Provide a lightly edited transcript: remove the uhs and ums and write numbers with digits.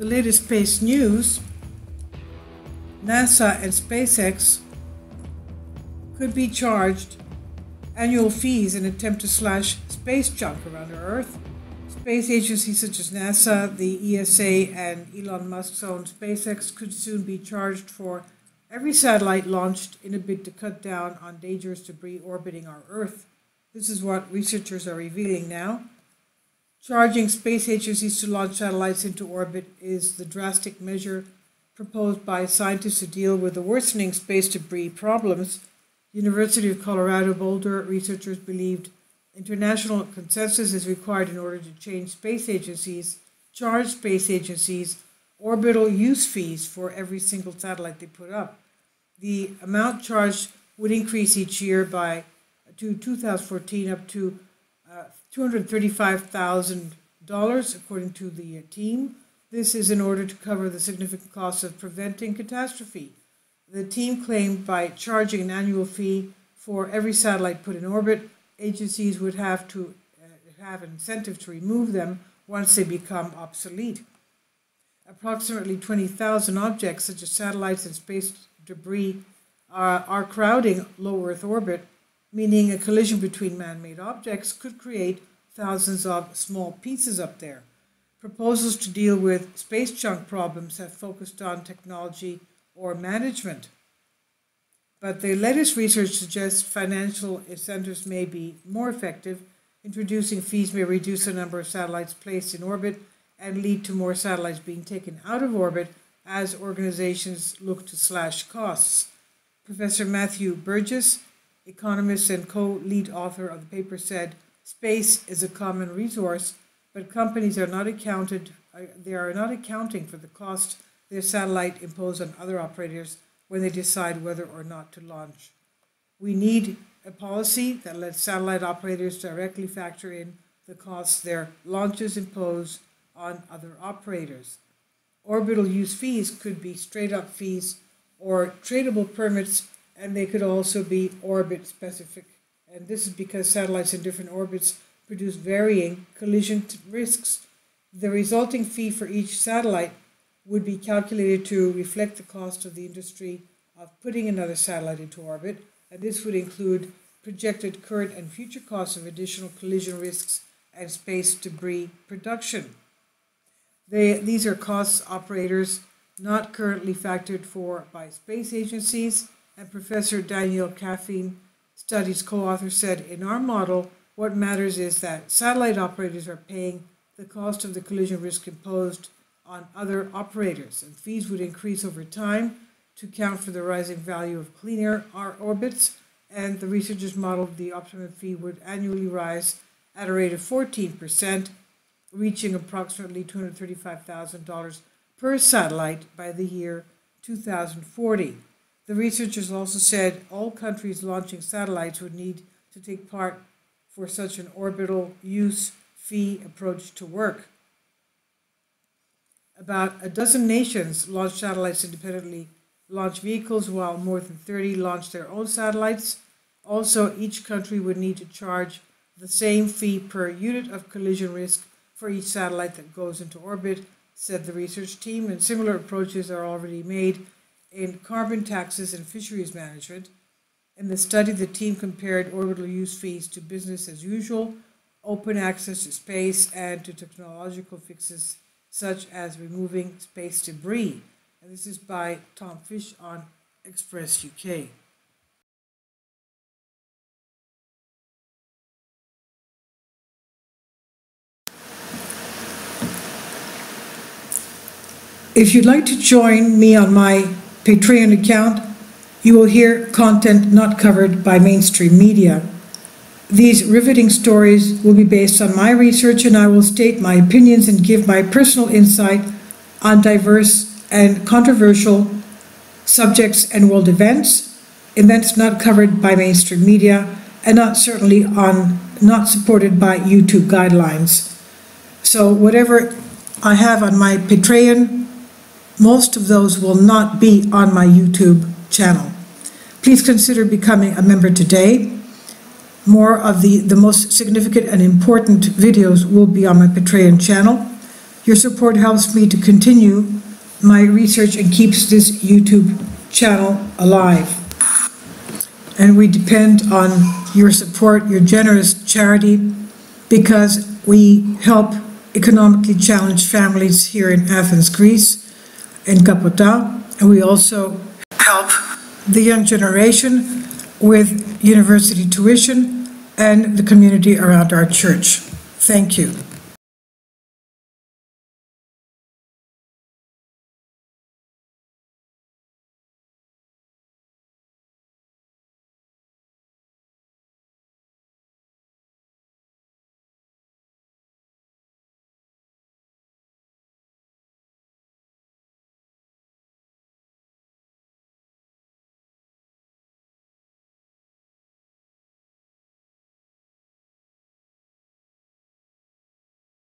the latest space news, NASA and SpaceX could be charged annual fees in an attempt to slash space junk around our Earth. Space agencies such as NASA, the ESA, and Elon Musk's own SpaceX could soon be charged for every satellite launched in a bid to cut down on dangerous debris orbiting our Earth. This is what researchers are revealing now. Charging space agencies to launch satellites into orbit is the drastic measure proposed by scientists to deal with the worsening space debris problems. University of Colorado Boulder researchers believed international consensus is required in order to charge space agencies orbital use fees for every single satellite they put up. The amount charged would increase each year to 2014 up to $235,000 according to the team. This is in order to cover the significant costs of preventing catastrophe. The team claimed by charging an annual fee for every satellite put in orbit, agencies would have to have an incentive to remove them once they become obsolete. Approximately 20,000 objects, such as satellites and space debris, are crowding low Earth orbit, meaning a collision between man-made objects could create thousands of small pieces up there. Proposals to deal with space junk problems have focused on technology or management. But the latest research suggests financial incentives may be more effective. Introducing fees may reduce the number of satellites placed in orbit and lead to more satellites being taken out of orbit as organizations look to slash costs. Professor Matthew Burgess, economist and co-lead author of the paper, said, "Space is a common resource, but companies are not accounting for the cost their satellite impose on other operators when they decide whether or not to launch. We need a policy that lets satellite operators directly factor in the costs their launches impose on other operators. Orbital use fees could be straight-up fees or tradable permits, and they could also be orbit-specific. And this is because satellites in different orbits produce varying collision risks. The resulting fee for each satellite would be calculated to reflect the cost of the industry of putting another satellite into orbit, and this would include projected current and future costs of additional collision risks and space debris production. These are costs operators not currently factored for by space agencies, and Professor Daniel Caffeine, studies co-author, said, "In our model, what matters is that satellite operators are paying the cost of the collision risk imposed on other operators, and fees would increase over time to account for the rising value of clean air orbits, and the researchers modeled the optimum fee would annually rise at a rate of 14%, reaching approximately $235,000 per satellite by the year 2040. The researchers also said all countries launching satellites would need to take part for such an orbital use fee approach to work. About a dozen nations launch satellites independently, launch vehicles, while more than 30 launch their own satellites. Also, each country would need to charge the same fee per unit of collision risk for each satellite that goes into orbit, said the research team, and similar approaches are already made in carbon taxes and fisheries management. In the study, the team compared orbital use fees to business as usual, open access to space, and to technological fixes such as removing space debris. And this is by Tom Fish on Express UK. If you'd like to join me on my Patreon account, you will hear content not covered by mainstream media. These riveting stories will be based on my research, and I will state my opinions and give my personal insight on diverse and controversial subjects and world events not covered by mainstream media, and not supported by YouTube guidelines. So whatever I have on my Patreon, most of those will not be on my YouTube channel. Please consider becoming a member today. More of the most significant and important videos will be on my Patreon channel. Your support helps me to continue my research and keeps this YouTube channel alive. And we depend on your support, your generous charity, because we help economically challenged families here in Athens, Greece, in Kapota, and we also help the young generation with university tuition and the community around our church. Thank you.